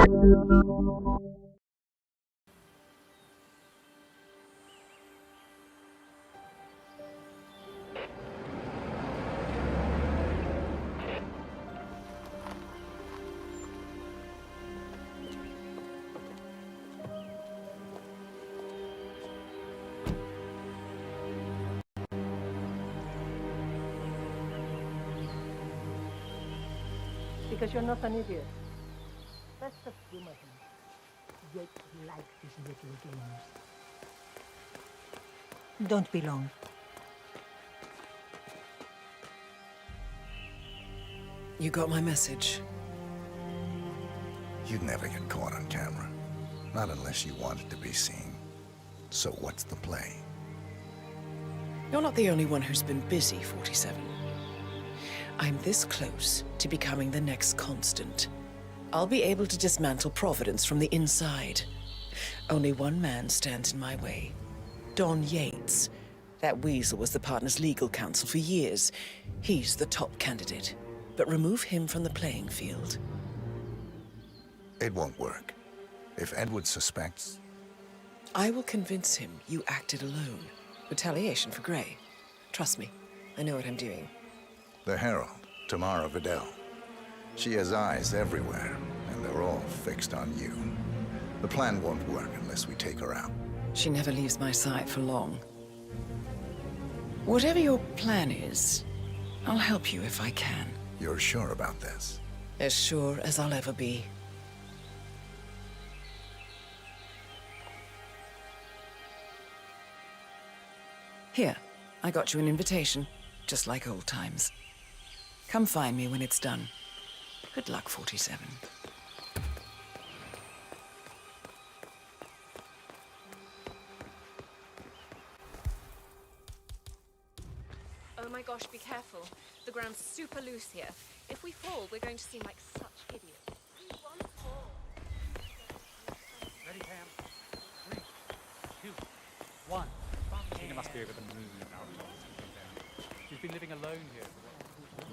Because you're not an idiot. That's the humor him. Yates likes these little games. Don't be long. You got my message. You'd never get caught on camera. Not unless you wanted to be seen. So what's the play? You're not the only one who's been busy, 47. I'm this close to becoming the next constant. I'll be able to dismantle Providence from the inside. Only one man stands in my way. Don Yates. That weasel was the partner's legal counsel for years. He's the top candidate. But remove him from the playing field. It won't work. If Edward suspects... I will convince him you acted alone. Retaliation for Gray. Trust me, I know what I'm doing. The Herald, Tamara Vidal. She has eyes everywhere, and they're all fixed on you. The plan won't work unless we take her out. She never leaves my side for long. Whatever your plan is, I'll help you if I can. You're sure about this? As sure as I'll ever be. Here, I got you an invitation, just like old times. Come find me when it's done. Good luck, 47. Oh my gosh, be careful. The ground's super loose here. If we fall, we're going to seem like such idiots. We won't fall. Ready, Pam? 3, 2, 1. Tina must be over the moon now. She's been living alone here.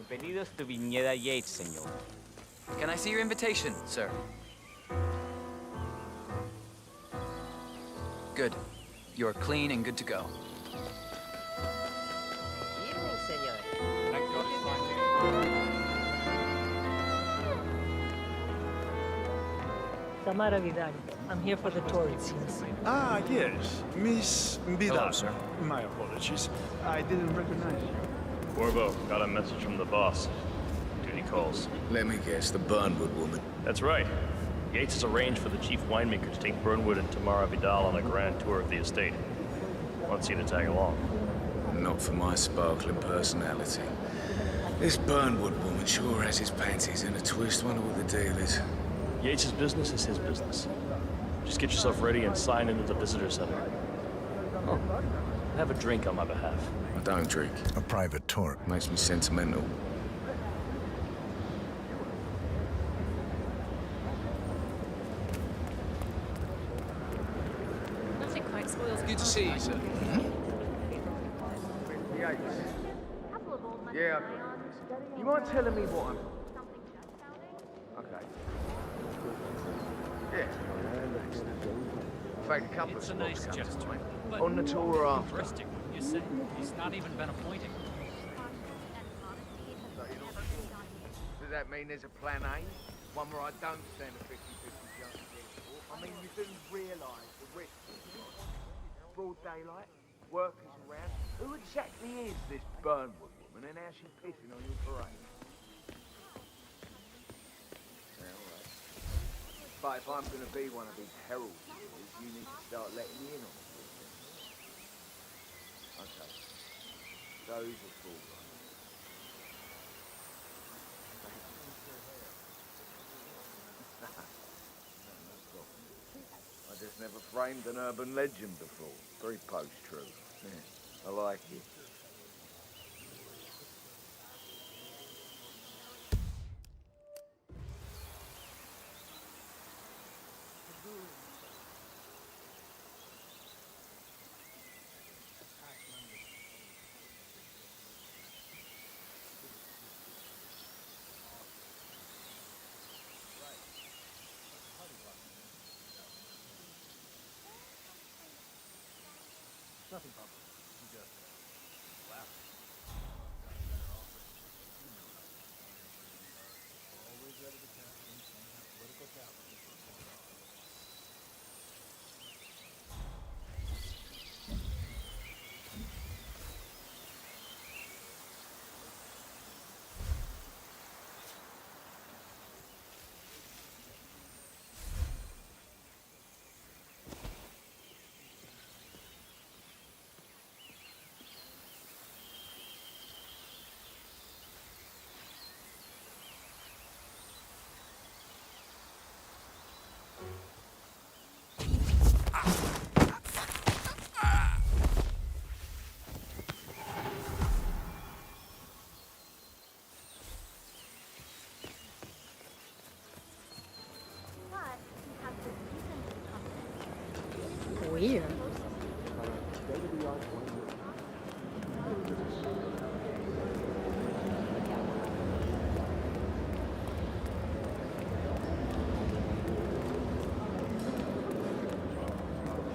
Bienvenidos to Viñeda Yates, señor. Can I see your invitation, sir? Good. You're clean and good to go. Evening, senor. Thank God it's finally... Tamara Vidal. I'm here for the tour, it seems. Ah, yes. Miss Vidal. Hello, sir. My apologies. I didn't recognize you. Corvo, got a message from the boss. Duty calls. Let me guess, the Burnwood woman. That's right. Yates has arranged for the chief winemaker to take Burnwood and Tamara Vidal on a grand tour of the estate. Wants you to tag along. Not for my sparkling personality. This Burnwood woman sure has his panties in a twist. Wonder what the deal is. Yates' business is his business. Just get yourself ready and sign into the visitor center. Oh, have a drink on my behalf. I don't drink. A private tour. Makes me sentimental. Nothing quite spoils Good to see you, sir. Yeah, you mind telling me what I'm... Okay. Yeah. In fact, a couple of spots come to mind. On the tour or after. Interesting, you say. He's not even been appointed. Does that mean there's a plan A? One where I don't stand a 50-50 chance of getting caught? I mean, you didn't realise the risk. Broad daylight, workers around. Who exactly is this Burnwood woman and how's she pissing on your parade? Yeah, all right. But if I'm going to be one of these heralds, you need to start letting me in on it. Okay. So who's the fool? I just never framed an urban legend before. Very post-true. Yeah, I like it. Nothing public. You just laugh. Always ready to cash in some kind of political capital. Weird.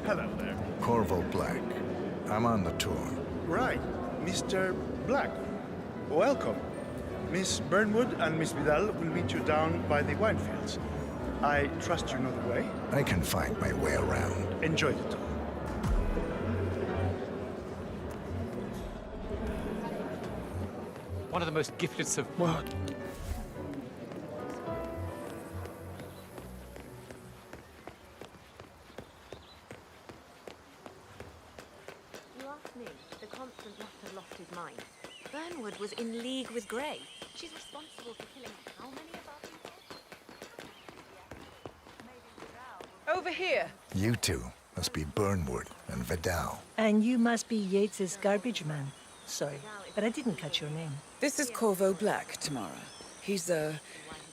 Hello there. Corvo Black. I'm on the tour. Right, Mr. Black. Welcome. Miss Burnwood and Miss Vidal will meet you down by the wine fields. I trust you know the way. I can find my way around. Enjoy the tour. One of the most gifted of... What? You asked me. The Constant must have lost his mind. Burnwood was in league with Grey. She's responsible for killing how many of our people? Over here. You two must be Burnwood and Vidal. And you must be Yates's garbage man. Sorry, but I didn't catch your name. This is Corvo Black, Tamara. He's a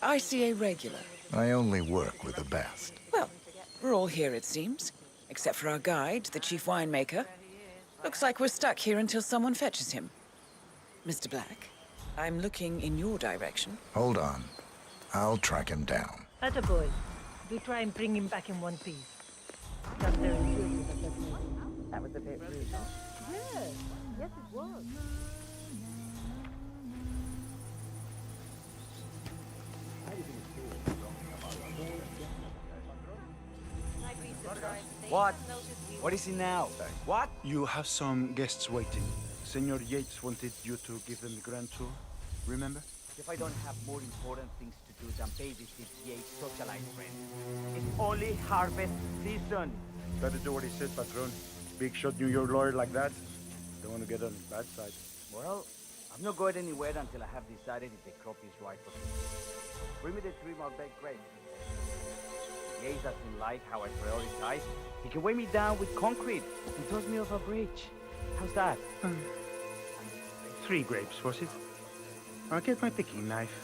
ICA regular. I only work with the best. Well, we're all here, it seems. Except for our guide, the chief winemaker. Looks like we're stuck here until someone fetches him. Mr. Black, I'm looking in your direction. Hold on. I'll track him down. Attaboy. Do try and bring him back in one piece. Just there in World of Assassination. That was a bit rude, huh? Yes. Yes, it was. What? What is it now? What? You have some guests waiting. Senor Yates wanted you to give them the grand tour. Remember? If I don't have more important things to do than babysit Yates' socialite friends. It's only harvest season. Better do what he said, Patron. Big shot New York lawyer like that. Don't want to get on his bad side. Well, I'm not going anywhere until I have decided if the crop is right for me. Bring me the 3 Malbec grapes. Yates doesn't like how I prioritize. He can weigh me down with concrete and toss me off a bridge. How's that? 3 grapes, was it? I'll get my picking knife.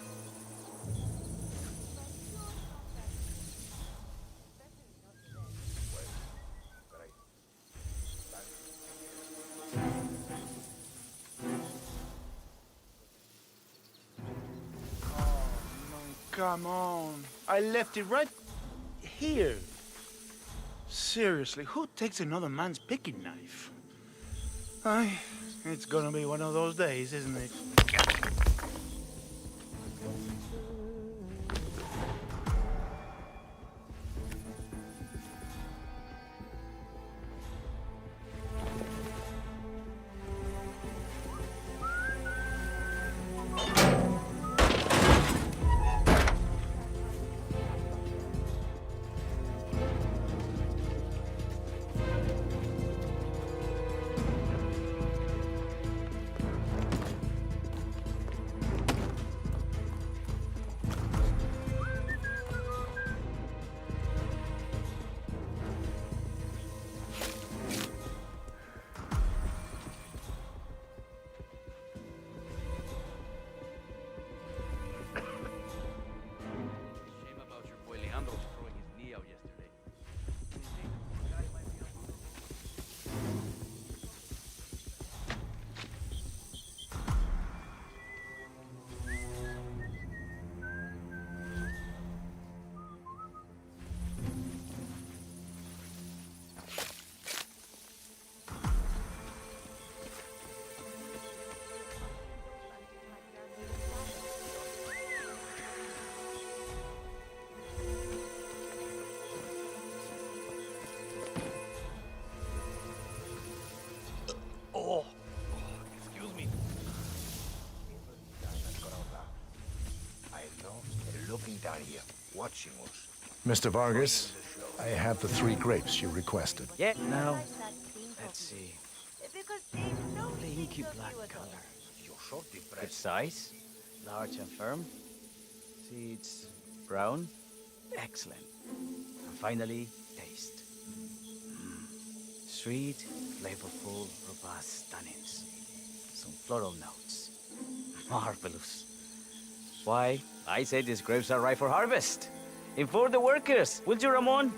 Come on. I left it right here. Seriously, who takes another man's picking knife? It's gonna be one of those days, isn't it? watching us. Mr. Vargas, I have the 3 grapes you requested. Yeah, now, let's see. Because there's no Inky signal black to us all. color. You're so Good depressed. size, large and firm. Seeds brown. Excellent. And finally, taste. Sweet, flavorful, robust tannins. Some floral notes. Marvelous. Why, I say these grapes are ripe for harvest. Inform the workers, will you, Ramon?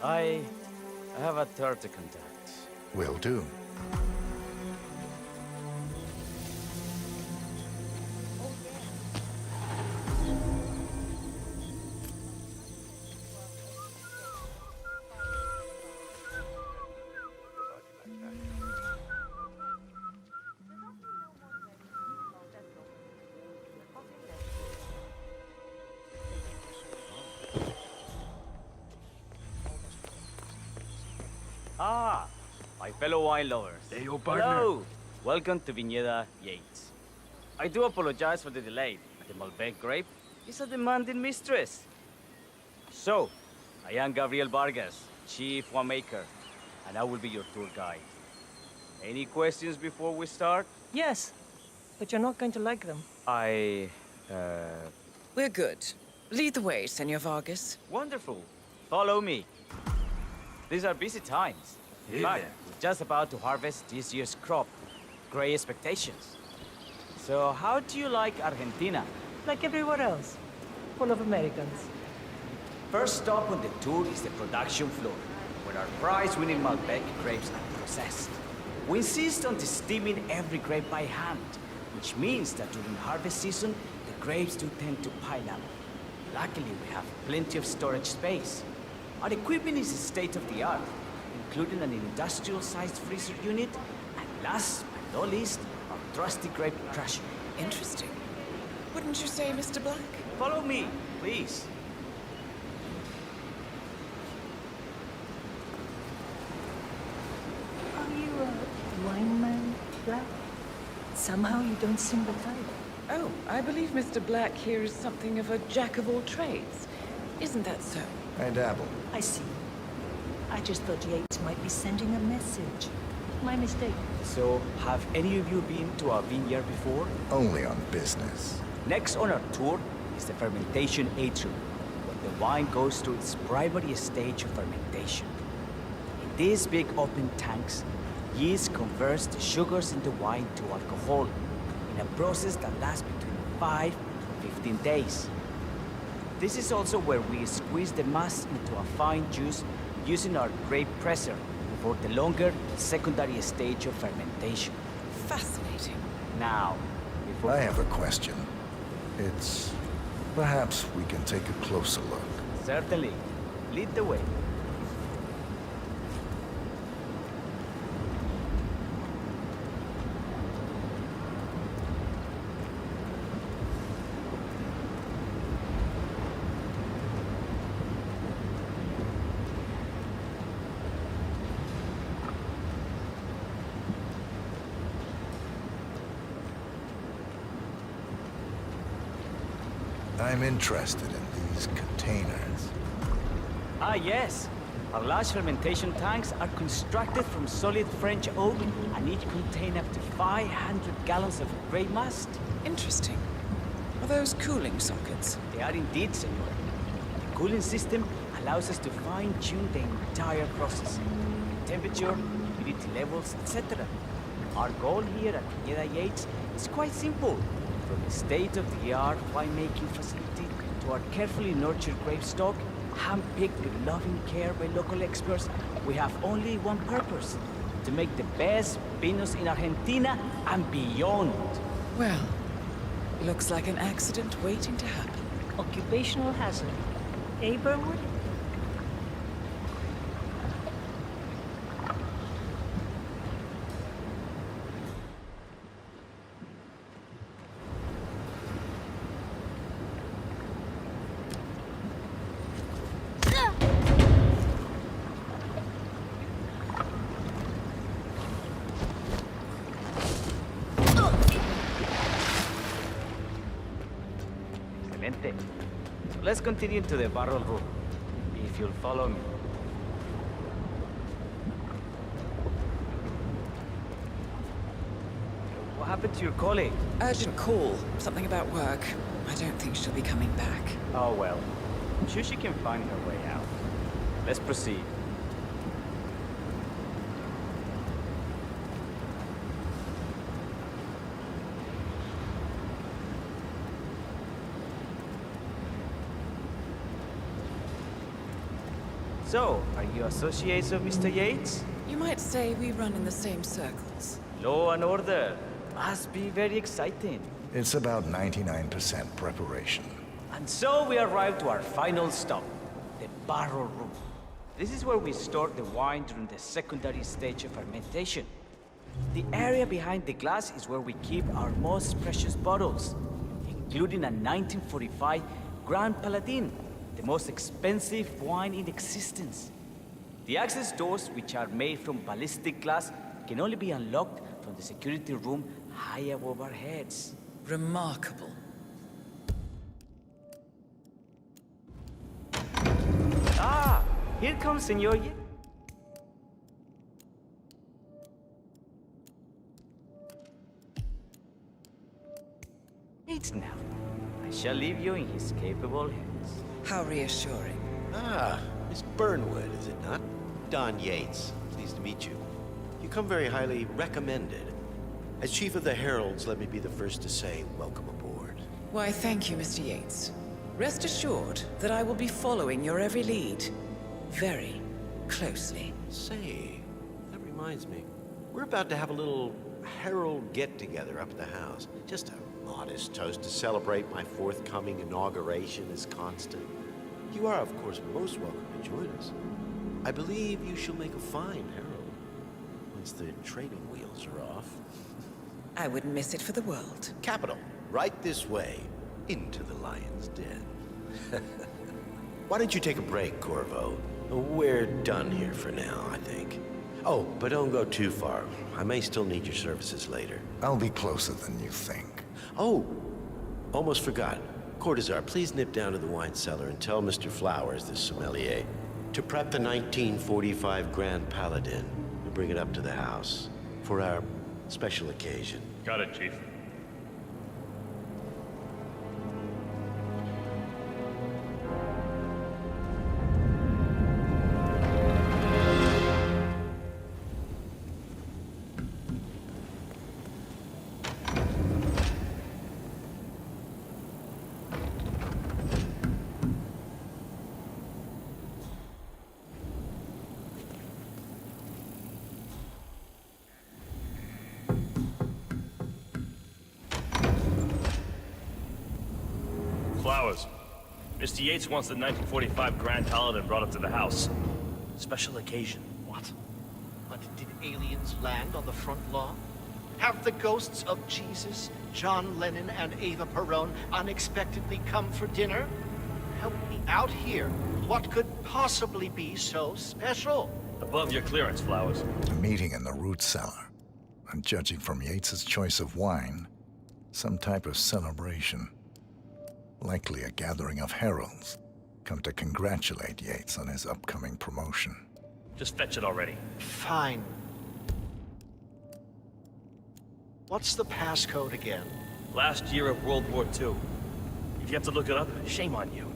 I have a third to contact. Will do. Ah, my fellow wine lovers. Hey, your partner. Hello. Welcome to Viñeda Yates. I do apologize for the delay. The Malbec grape is a demanding mistress. So, I am Gabriel Vargas, chief winemaker, and I will be your tour guide. Any questions before we start? Yes, but you're not going to like them. We're good. Lead the way, Senor Vargas. Wonderful. Follow me. These are busy times. In fact, we're just about to harvest this year's crop. Great expectations. So how do you like Argentina? Like everywhere else. Full of Americans. First stop on the tour is the production floor, where our prize-winning Malbec grapes are processed. We insist on steaming every grape by hand, which means that during harvest season, the grapes do tend to pile up. Luckily, we have plenty of storage space. Our equipment is state-of-the-art, including an industrial-sized freezer unit, and last but not least, our trusty grape crusher. Interesting. Wouldn't you say, Mr. Black? Follow me, please. Are you a wine man, Black? Somehow you don't seem the type. Oh, I believe Mr. Black here is something of a jack of all trades. Isn't that so? I dabble. I see. I just thought Yates might be sending a message. My mistake. So, have any of you been to our vineyard before? Only on business. Next on our tour is the fermentation atrium, where the wine goes through its primary stage of fermentation. In these big open tanks, yeast converts the sugars in the wine to alcohol, in a process that lasts between 5 and 15 days. This is also where we squeeze the mass into a fine juice using our grape presser for the longer secondary stage of fermentation. Fascinating. Now, before... I have a question. It's... perhaps we can take a closer look. Certainly. Lead the way. I'm interested in these containers. Ah, yes. Our large fermentation tanks are constructed from solid French oak and each contain up to 500 gallons of grape must. Interesting. Are those cooling sockets? They are indeed, senor. The cooling system allows us to fine-tune the entire process. Temperature, humidity levels, etc. Our goal here at Viñeda Yates is quite simple. From the state-of-the-art winemaking facility to our carefully nurtured grape stock, hand-picked with loving care by local experts, we have only one purpose: to make the best vinos in Argentina and beyond. Well, looks like an accident waiting to happen. Occupational hazard. Eh, Burnwood? let's continue to the barrel room, if you'll follow me. What happened to your colleague? Urgent call. Something about work. I don't think she'll be coming back. Oh well. I'm sure she can find her way out. Let's proceed. So, are you associates of Mr. Yates? You might say we run in the same circles. Law and order. Must be very exciting. It's about 99% preparation. And so we arrive to our final stop, the barrel room. This is where we store the wine during the secondary stage of fermentation. The area behind the glass is where we keep our most precious bottles, including a 1945 Grand Paladin, the most expensive wine in existence. The access doors, which are made from ballistic glass, can only be unlocked from the security room high above our heads. Remarkable. Ah, here comes Senor Yates. Now, I shall leave you in his capable hands. How reassuring. Ah, Miss Burnwood, is it not? Don Yates. Pleased to meet you. You come very highly recommended. As Chief of the Heralds, let me be the first to say welcome aboard. Why, thank you, Mr. Yates. Rest assured that I will be following your every lead. Very closely. Say, that reminds me. We're about to have a little Herald get-together up at the house. Just a modest toast to celebrate my forthcoming inauguration as Constant. You are, of course, most welcome to join us. I believe you shall make a fine Herald, once the training wheels are off. I wouldn't miss it for the world. Capital. Right this way, into the lion's den. Why don't you take a break, Corvo? We're done here for now, I think. Oh, but don't go too far. I may still need your services later. I'll be closer than you think. Oh, almost forgot. Cortazar, please nip down to the wine cellar and tell Mr. Flowers, the sommelier, to prep the 1945 Grand Paladin and bring it up to the house for our special occasion. Got it, Chief. Flowers. Mr. Yates wants the 1945 Grand Paladin brought up to the house. Special occasion. What? But did aliens land on the front lawn? Have the ghosts of Jesus, John Lennon, and Eva Perón unexpectedly come for dinner? Help me out here. What could possibly be so special? Above your clearance, Flowers. A meeting in the root cellar. And judging from Yates's choice of wine, some type of celebration. Likely a gathering of heralds, come to congratulate Yates on his upcoming promotion. Just fetch it already. Fine. What's the passcode again? Last year of World War II. If you have to look it up, shame on you.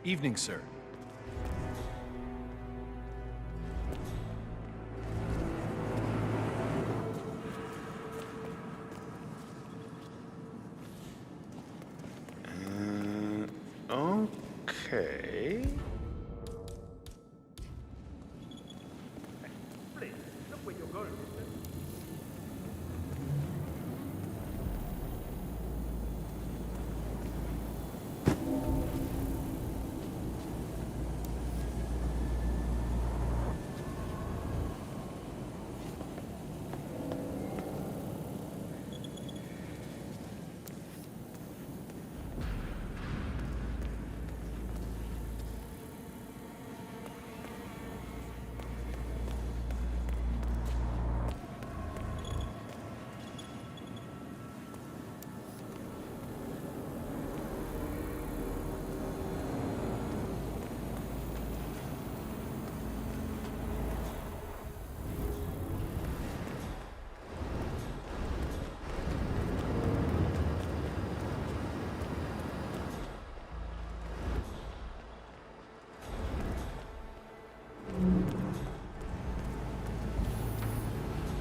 Evening, sir. Okay. Please, look where you're going, mister.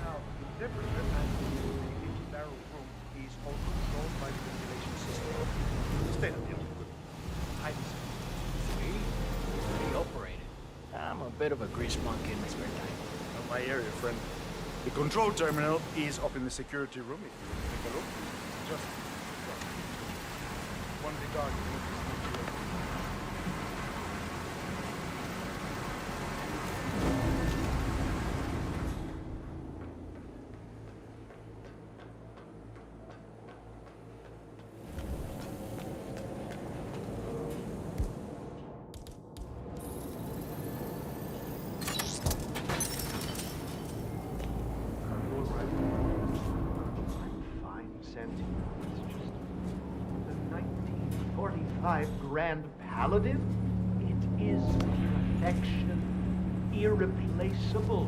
Now, the temperature and the barrel room is all controlled by the ventilation system. State of the art equipment. Highly safe. Sweet. Operated. I'm a bit of a grease monkey in my spare time. Not my area, friend. The control terminal is up in the security room. If you take a look, just one of the guards. Fine Santino. It's just the 1945 Grand Paladin. It is perfection, irreplaceable.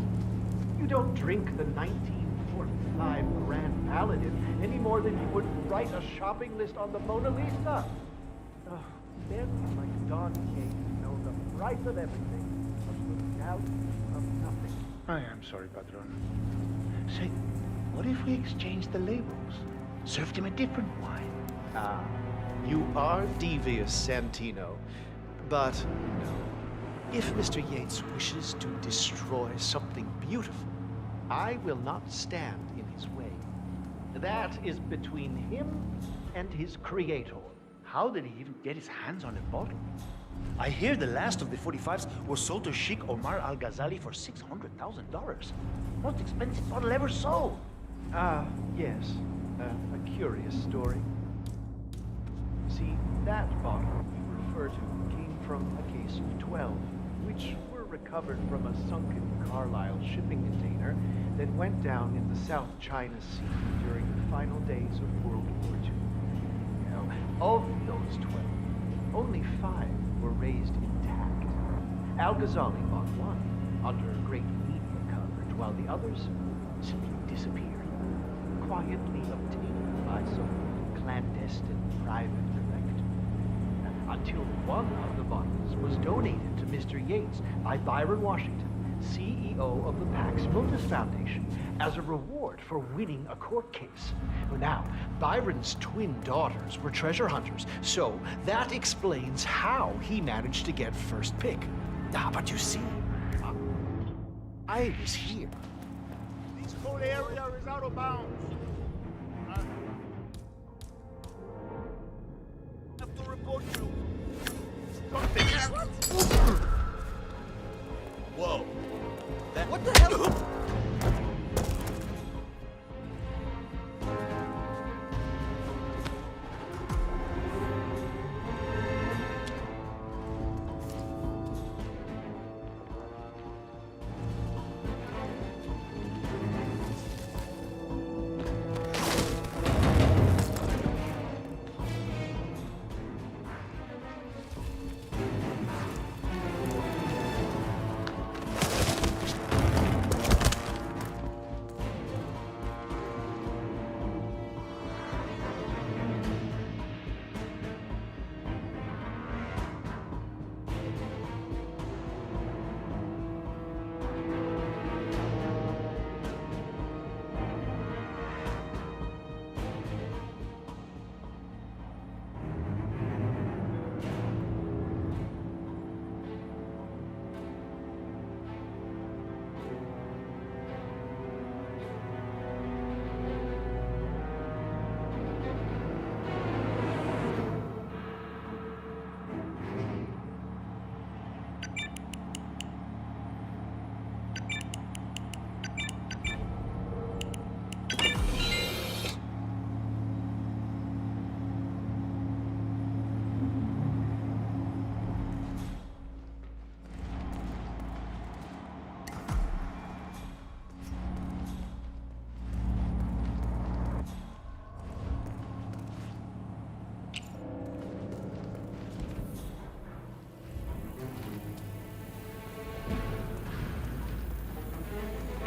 You don't drink the 1945 Grand Paladin any more than you would write a shopping list on the Mona Lisa. Oh, men like Don Yates know the price of everything, but the doubt of nothing. I am sorry, Padron. Say, what if we exchange the labels? Served him a different wine. Ah, you are devious, Santino. But no. If Mr. Yates wishes to destroy something beautiful, I will not stand in his way. That is between him and his creator. How did he even get his hands on a bottle? I hear the last of the 45s was sold to Sheikh Omar Al-Ghazali for $600,000. Most expensive bottle ever sold. Ah, yes. A curious story. See, that bottle you refer to came from a case of 12, which were recovered from a sunken Carlisle shipping container that went down in the South China Sea during the final days of World War II. Now, of those 12, only 5 were raised intact. Al-Ghazali bought one under great media coverage, while the others simply disappeared, quietly obtained by some clandestine private collector. Until one of the bottles was donated to Mr. Yates by Byron Washington, CEO of the Pax Motus Foundation, as a reward for winning a court case. Now, Byron's twin daughters were treasure hunters, so that explains how he managed to get first pick. But you see, I was here. This whole area is out of bounds. I have to report you. Whoa. What the hell?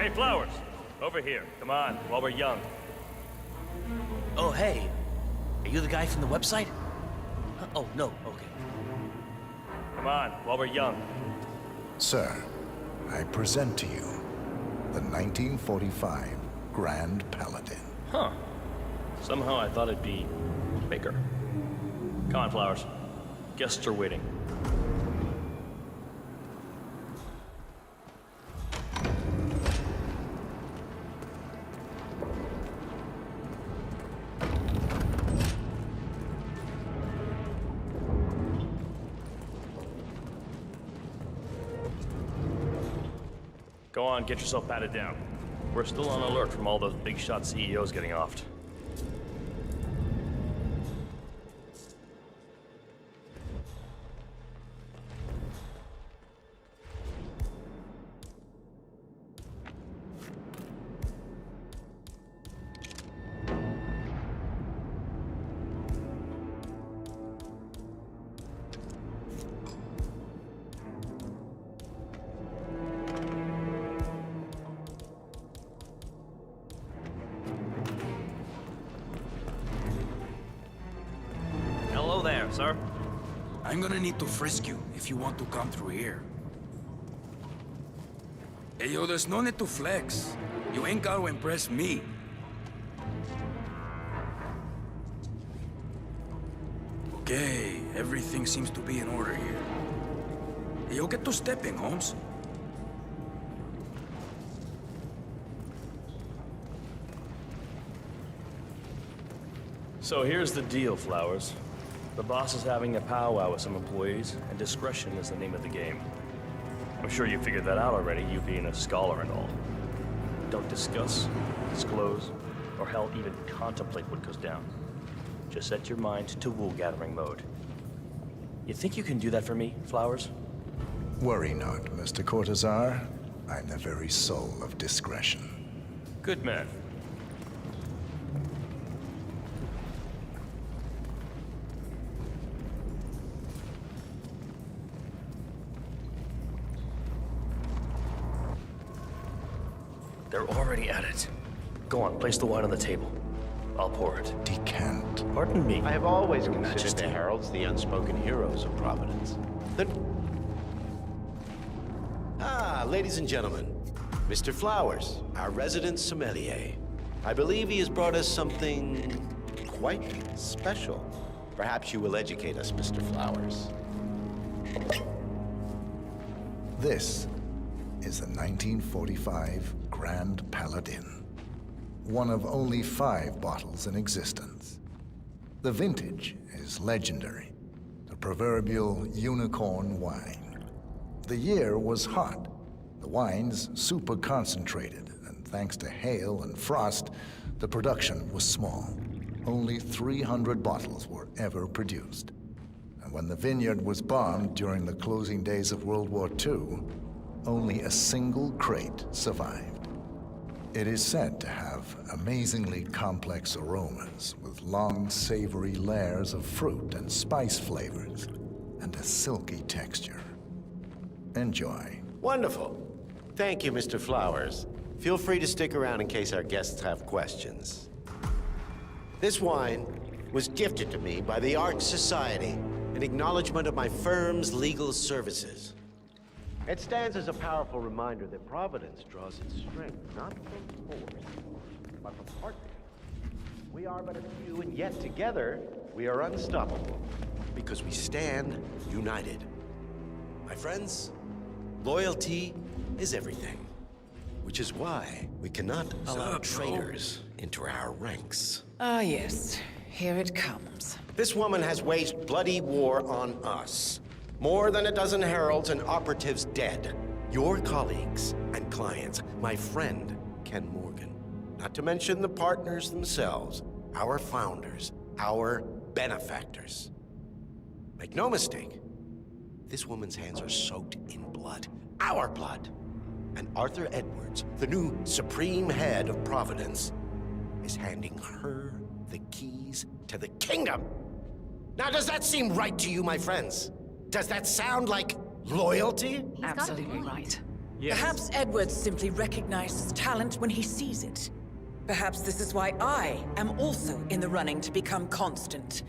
Hey, Flowers! Over here. Come on, while we're young. Oh, hey. Are you the guy from the website? Oh, no. Okay. Come on, while we're young. Sir, I present to you the 1945 Grand Paladin. Huh. Somehow I thought it'd be bigger. Come on, Flowers. Guests are waiting. Go on, get yourself patted down. We're still on alert from all those big shot CEOs getting offed. Hello there, sir. I'm gonna need to frisk you if you want to come through here. Hey, yo, there's no need to flex. You ain't gotta impress me. Okay, everything seems to be in order here. Hey, yo, get to stepping, Holmes. So here's the deal, Flowers. The boss is having a powwow with some employees, and discretion is the name of the game. I'm sure you figured that out already, you being a scholar and all. Don't discuss, disclose, or hell, even contemplate what goes down. Just set your mind to wool-gathering mode. You think you can do that for me, Flowers? Worry not, Mr. Cortazar. I'm the very soul of discretion. Good man. They're already at it. Go on, place the wine on the table. I'll pour it. Decant. Pardon me. I have always considered Majesty. the heralds the unspoken heroes of Providence. Ladies and gentlemen, Mr. Flowers, our resident sommelier. I believe he has brought us something quite special. Perhaps you will educate us, Mr. Flowers. This is the 1945 Grand Paladin, one of only 5 bottles in existence. The vintage is legendary, the proverbial unicorn wine. The year was hot, the wine's super concentrated, and thanks to hail and frost, the production was small. Only 300 bottles were ever produced. And when the vineyard was bombed during the closing days of World War II, only a single crate survived. It is said to have amazingly complex aromas with long, savory layers of fruit and spice flavors, and a silky texture. Enjoy. Wonderful. Thank you, Mr. Flowers. Feel free to stick around in case our guests have questions. This wine was gifted to me by the Art Society in acknowledgement of my firm's legal services. It stands as a powerful reminder that Providence draws its strength not from force, but from partnership. We are but a few, and yet together we are unstoppable because we stand united. My friends, loyalty is everything, which is why we cannot allow traitors into our ranks. Ah, yes. Here it comes. This woman has waged bloody war on us. More than a dozen heralds and operatives dead. Your colleagues and clients, my friend, Ken Morgan. Not to mention the partners themselves, our founders, our benefactors. Make no mistake, this woman's hands are soaked in blood. Our blood. And Arthur Edwards, the new supreme head of Providence, is handing her the keys to the kingdom. Now, does that seem right to you, my friends? Does that sound like loyalty? Absolutely right. Yes. Perhaps Edwards simply recognizes talent when he sees it. Perhaps this is why I am also in the running to become constant.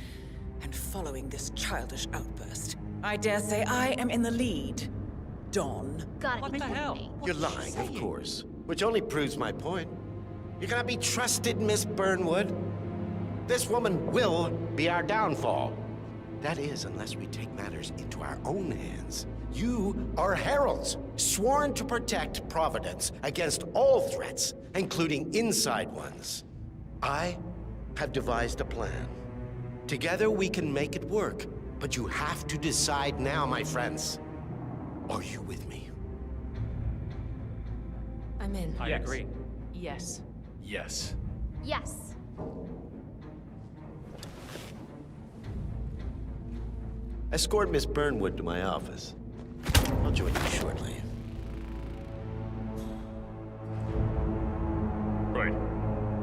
And following this childish outburst, I dare say I am in the lead. Don. What the hell? You're lying, of course. Which only proves my point. You cannot be trusted, Miss Burnwood. This woman will be our downfall. That is, unless we take matters into our own hands. You are heralds, sworn to protect Providence against all threats, including inside ones. I have devised a plan. Together we can make it work, but you have to decide now, my friends. Are you with me? I'm in. I agree. Yes. Yes. Yes. Escort Miss Burnwood to my office. I'll join you shortly. Right.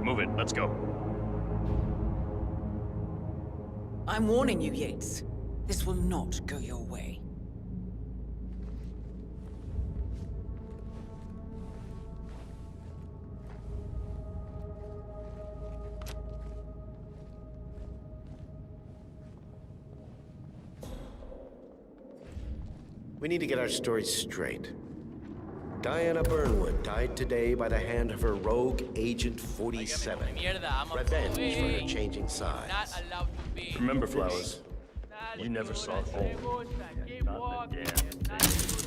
Move it. Let's go. I'm warning you, Yates. This will not go your way. We need to get our stories straight. Diana Burnwood died today by the hand of her rogue Agent 47. Revenge for her changing sides. Remember, Flowers, you never saw home. Not the damn thing.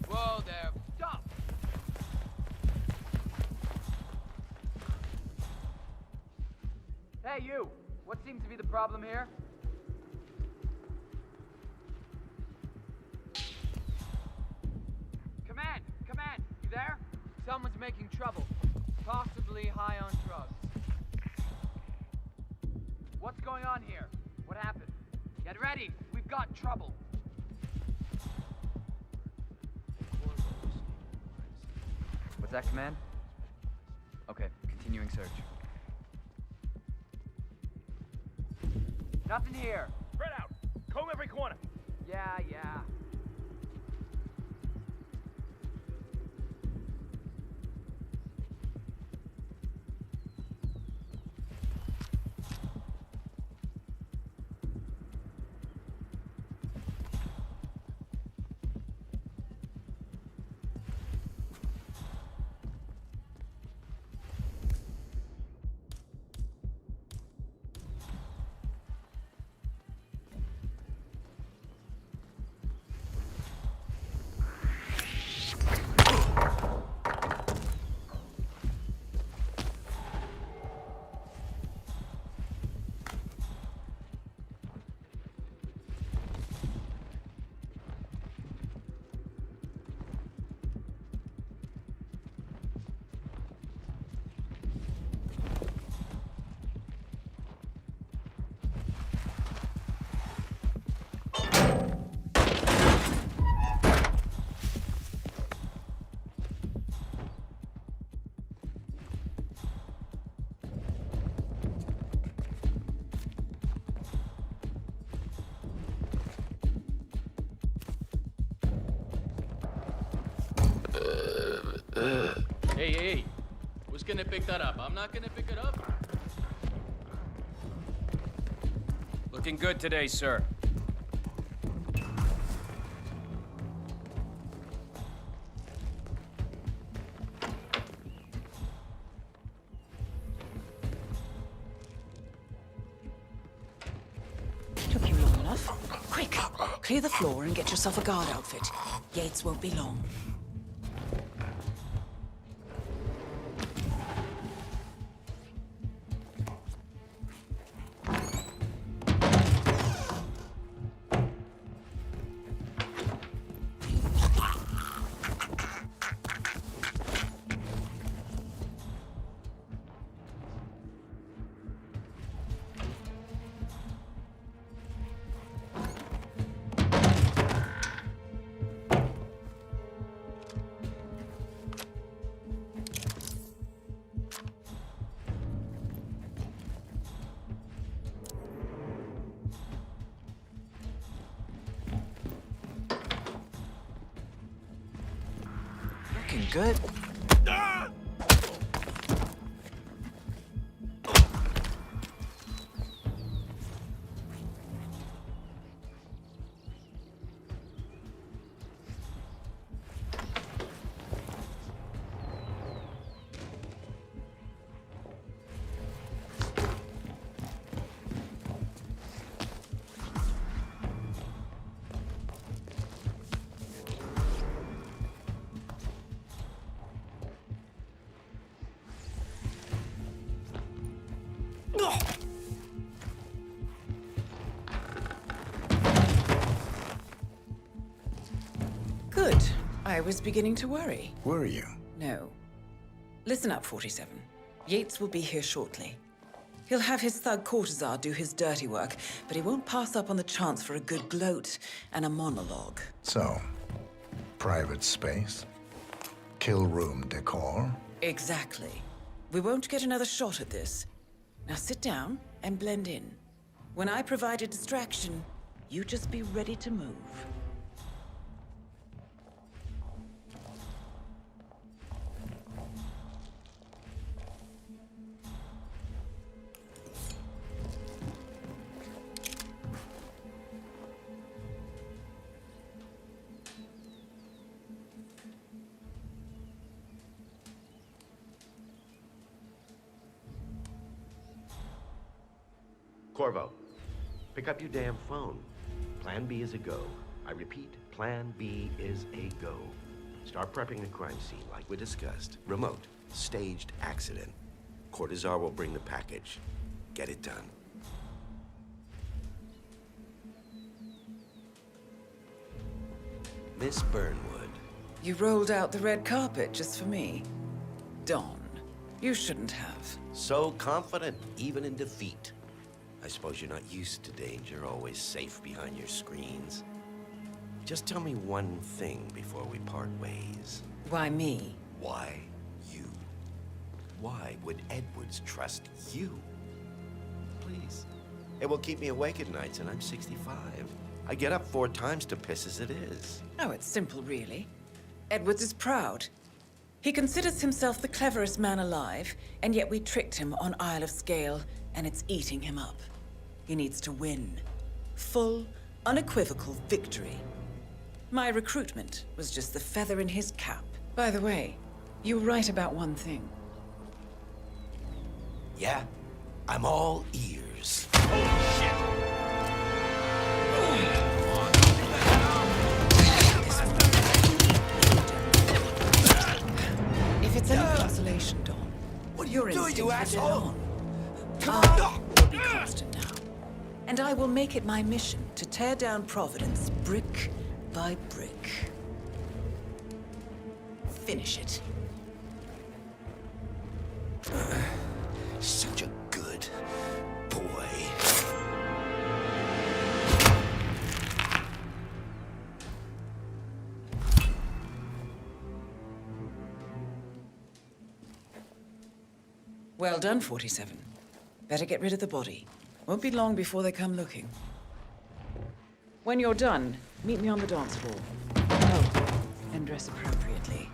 Whoa there. Stop! Hey, you! What seems to be the problem here? Command! Command! You there? Someone's making trouble. Possibly high on drugs. What's going on here? What happened? Get ready! We've got trouble! What's that, Command? Okay, continuing search. Nothing here. Spread out. Comb every corner. Yeah, yeah. Hey, who's gonna pick that up? I'm not gonna pick it up. Looking good today, sir. Took you long enough. Quick, clear the floor and get yourself a guard outfit. Yates won't be long. good. Good. I was beginning to worry. Were you? No. Listen up, 47. Yates will be here shortly. He'll have his thug courtesan do his dirty work, but he won't pass up on the chance for a good gloat and a monologue. So, private space? Kill room decor? Exactly. We won't get another shot at this. Now sit down and blend in. When I provide a distraction, you just be ready to move. Corvo, pick up your damn phone. Plan B is a go. I repeat, Plan B is a go. Start prepping the crime scene like we discussed. Remote, staged accident. Cortazar will bring the package. Get it done. Miss Burnwood. You rolled out the red carpet just for me. Don, you shouldn't have. So confident, even in defeat. I suppose you're not used to danger, always safe behind your screens. Just tell me one thing before we part ways. Why me? Why you? Why would Edwards trust you? Please. It will keep me awake at nights, and I'm 65. I get up 4 times to piss as it is. Oh, it's simple, really. Edwards is proud. He considers himself the cleverest man alive, and yet we tricked him on Isle of Scale, and it's eating him up. He needs to win. Full, unequivocal victory. My recruitment was just the feather in his cap. By the way, you were right about one thing. Yeah? I'm all ears. If it's any consolation, Don, What are your you doing, you instincts are asshole? dead on. I will be constant now. And I will make it my mission to tear down Providence brick by brick. Finish it. Such a good boy. Well done, 47. Better get rid of the body. Won't be long before they come looking. When you're done, meet me on the dance floor. Oh, and dress appropriately.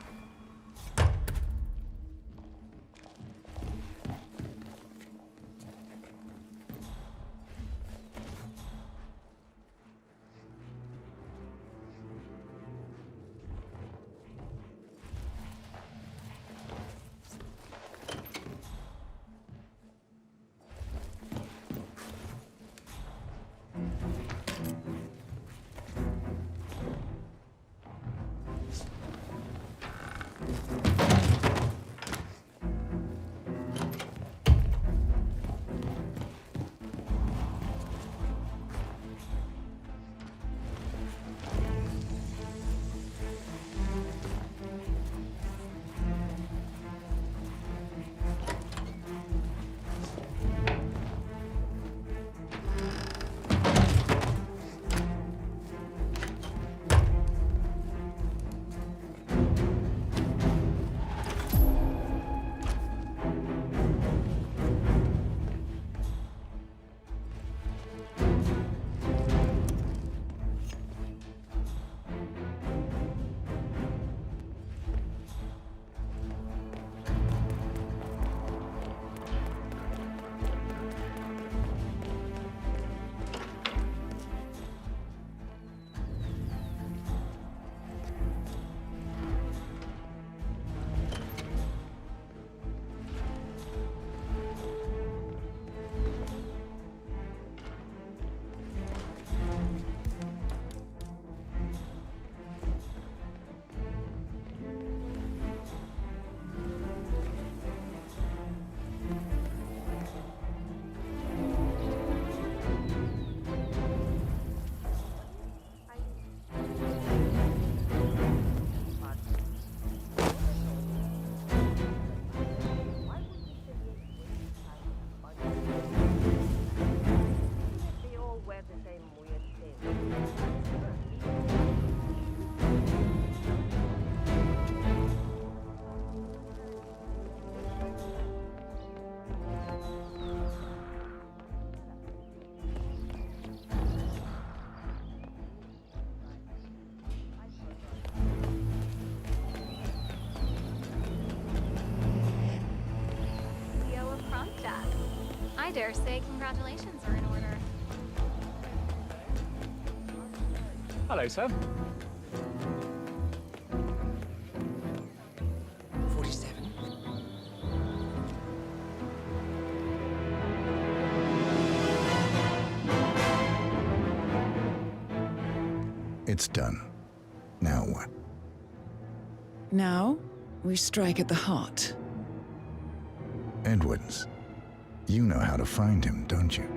I dare say congratulations are in order. Hello, sir. 47. It's done. Now what? Now, we strike at the heart. Edwards. You know how to find him, don't you?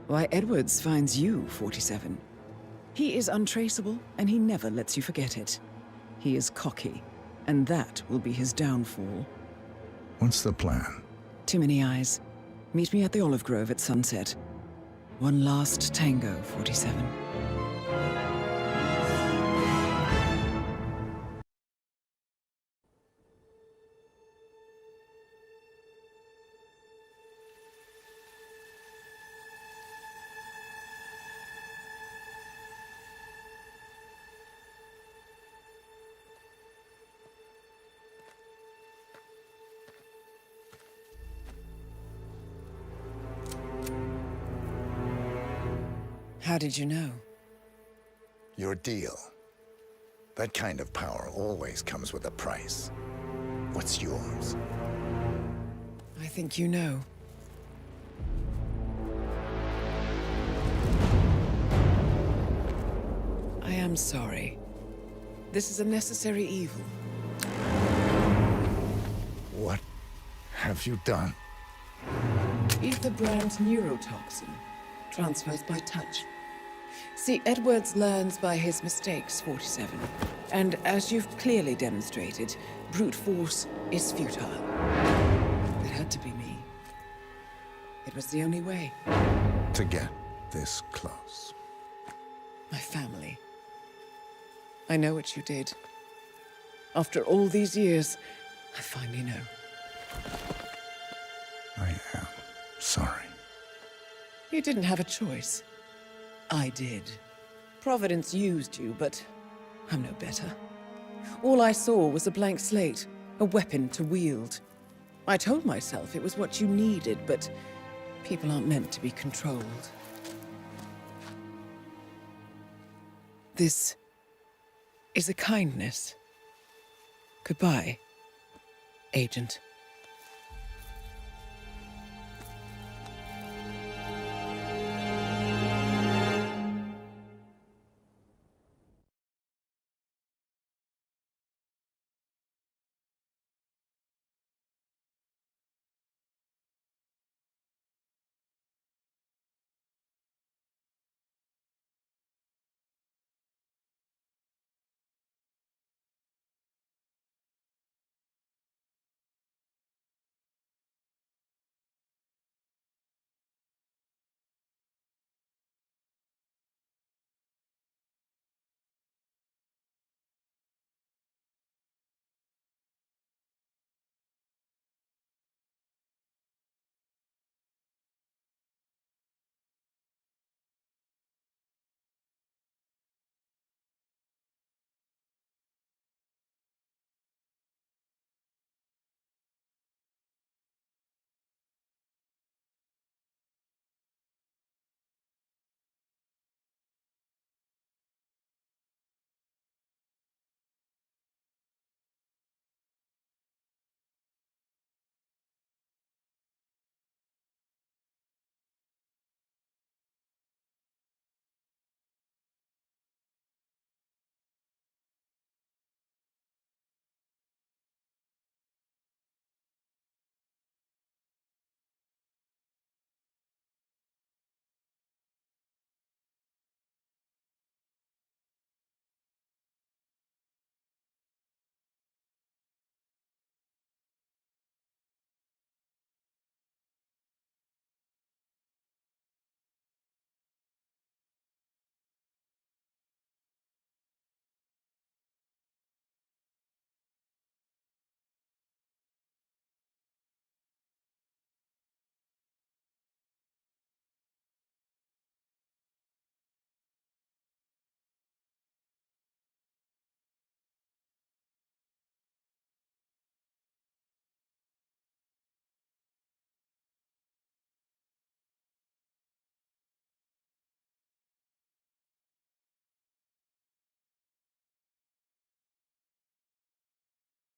Why, Edwards finds you, 47. He is untraceable, and he never lets you forget it. He is cocky, and that will be his downfall. What's the plan? Too many eyes. Meet me at the olive grove at sunset. One last tango, 47. How did you know? Your deal. That kind of power always comes with a price. What's yours? I think you know. I am sorry. This is a necessary evil. What have you done? Ether brand neurotoxin transfers by touch. See, Edwards learns by his mistakes, 47. And as you've clearly demonstrated, brute force is futile. It had to be me. It was the only way. To get this close. My family. I know what you did. After all these years, I finally know. I am sorry. You didn't have a choice. I did. Providence used you, but I'm no better. All I saw was a blank slate, a weapon to wield. I told myself it was what you needed, but people aren't meant to be controlled. This is a kindness. Goodbye, Agent.